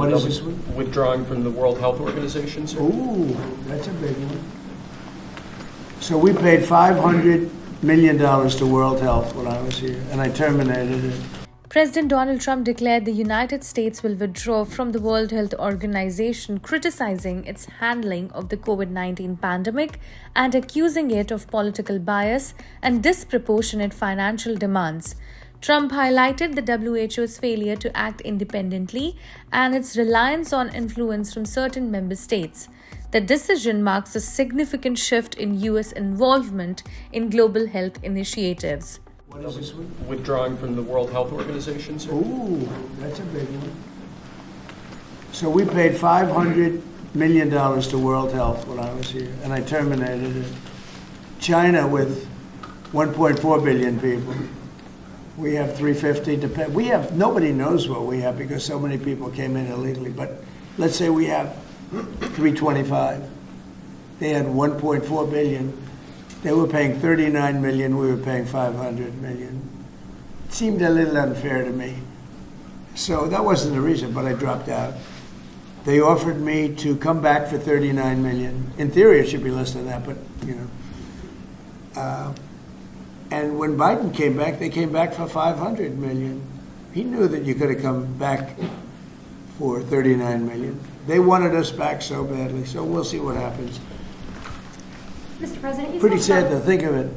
What is this one? Withdrawing from the World Health Organization, sir. Ooh, that's a big one. So we paid $500 million to World Health when I was here, and I terminated it. President Donald Trump declared the United States will withdraw from the World Health Organization, criticizing its handling of the COVID-19 pandemic and accusing it of political bias and disproportionate financial demands. Trump highlighted the WHO's failure to act independently and its reliance on influence from certain member states. The decision marks a significant shift in U.S. involvement in global health initiatives. What is this one? Withdrawing from the World Health Organization, sir. Ooh, that's a big one. So we paid $500 million to World Health when I was here, and I terminated it. China, with 1.4 billion people, we have 350. Nobody knows what we have because so many people came in illegally. But let's say we have 325. They had 1.4 billion. They were paying 39 million. We were paying 500 million. It seemed a little unfair to me. So that wasn't the reason, but I dropped out. They offered me to come back for 39 million. In theory, it should be less than that, but you know. And when Biden came back, they came back for 500 million. He knew that you could have come back for 39 million. They wanted us back so badly, so we'll see what happens. Mr. President, Pretty sad to think of it.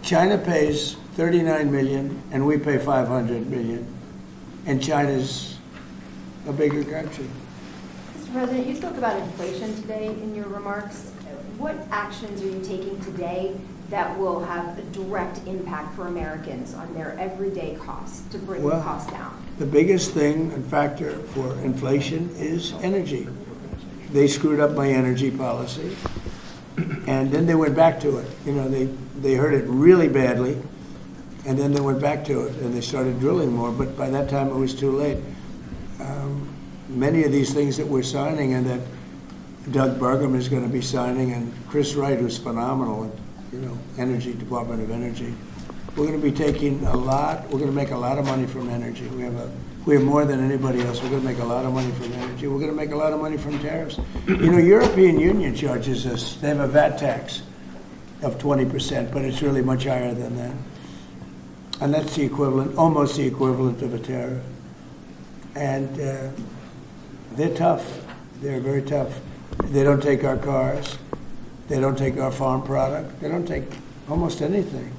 China pays 39 million and we pay 500 million. And China's a bigger country. Mr. President, you spoke about inflation today in your remarks. What actions are you taking today that will have a direct impact for Americans on their everyday costs to bring the cost down? The biggest thing and factor for inflation is energy. They screwed up my energy policy, and then they went back to it. You know, they heard it really badly, and then they went back to it, and they started drilling more, but by that time it was too late. Many of these things that we're signing and that Doug Burgum is going to be signing, and Chris Wright, who's phenomenal, Energy, Department of Energy. We're going to be taking we're going to make a lot of money from energy. We have more than anybody else. We're going to make a lot of money from energy. We're going to make a lot of money from tariffs. European Union charges us, they have a VAT tax of 20%, but it's really much higher than that. And that's the equivalent, almost the equivalent of a tariff. And they're tough. They're very tough. They don't take our cars. They don't take our farm product. They don't take almost anything.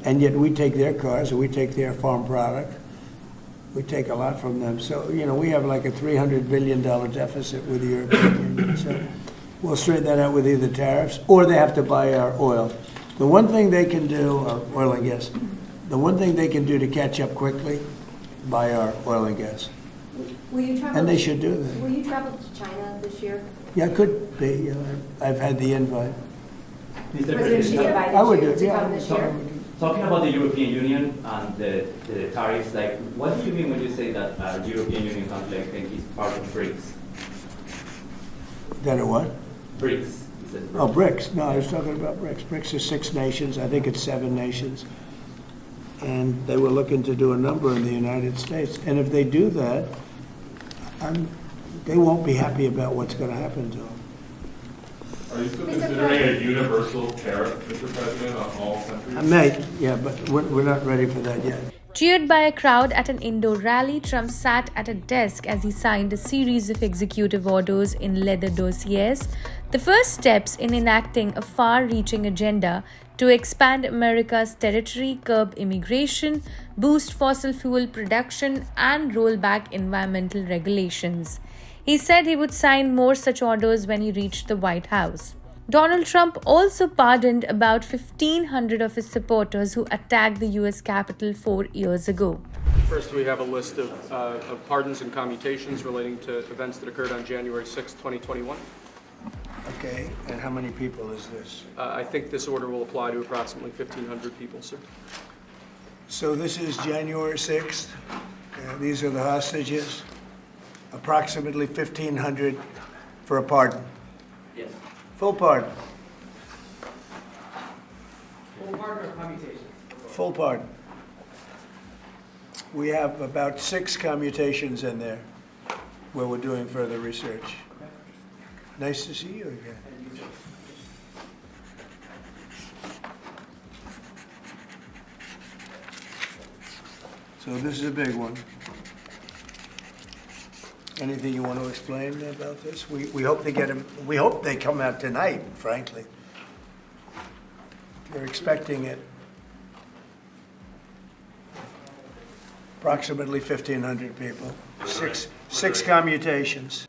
And yet we take their cars, or we take their farm product. We take a lot from them. So, we have like a $300 billion deficit with the European Union. So we'll straighten that out with either tariffs, or they have to buy our oil. The one thing they can do, or oil and gas, the one thing they can do to catch up quickly, buy our oil and gas. Will you travel? And they should do that. Will you travel to China this year? Yeah, it could be. I've had the invite. President Xi invited I would you do it, to yeah. come this year? Talking about the European Union and the tariffs, what do you mean when you say that the European Union country is part of BRICS? That a what? BRICS. Oh, BRICS. No, I was talking about BRICS. BRICS is 6 nations. I think it's 7 nations. And they were looking to do a number in the United States. And if they do that, they won't be happy about what's going to happen to them. Are you still considering a universal tariff, Mr. President, on all countries? I may, yeah, but we're not ready for that yet. Cheered by a crowd at an indoor rally, Trump sat at a desk as he signed a series of executive orders in leather dossiers, the first steps in enacting a far-reaching agenda to expand America's territory, curb immigration, boost fossil fuel production, and roll back environmental regulations. He said he would sign more such orders when he reached the White House. Donald Trump also pardoned about 1,500 of his supporters who attacked the U.S. Capitol 4 years ago. First, we have a list of pardons and commutations relating to events that occurred on January 6, 2021. Okay, and how many people is this? I think this order will apply to approximately 1,500 people, sir. So this is January 6th. These are the hostages. Approximately 1,500 for a pardon. Yes. Full pardon. Full pardon or commutation? Full pardon. We have about 6 commutations in there. where we're doing further research. Nice to see you again. So this is a big one. Anything you want to explain about this? We hope they get them, we hope they come out tonight, frankly. They're expecting it. Approximately 1,500 people, six commutations.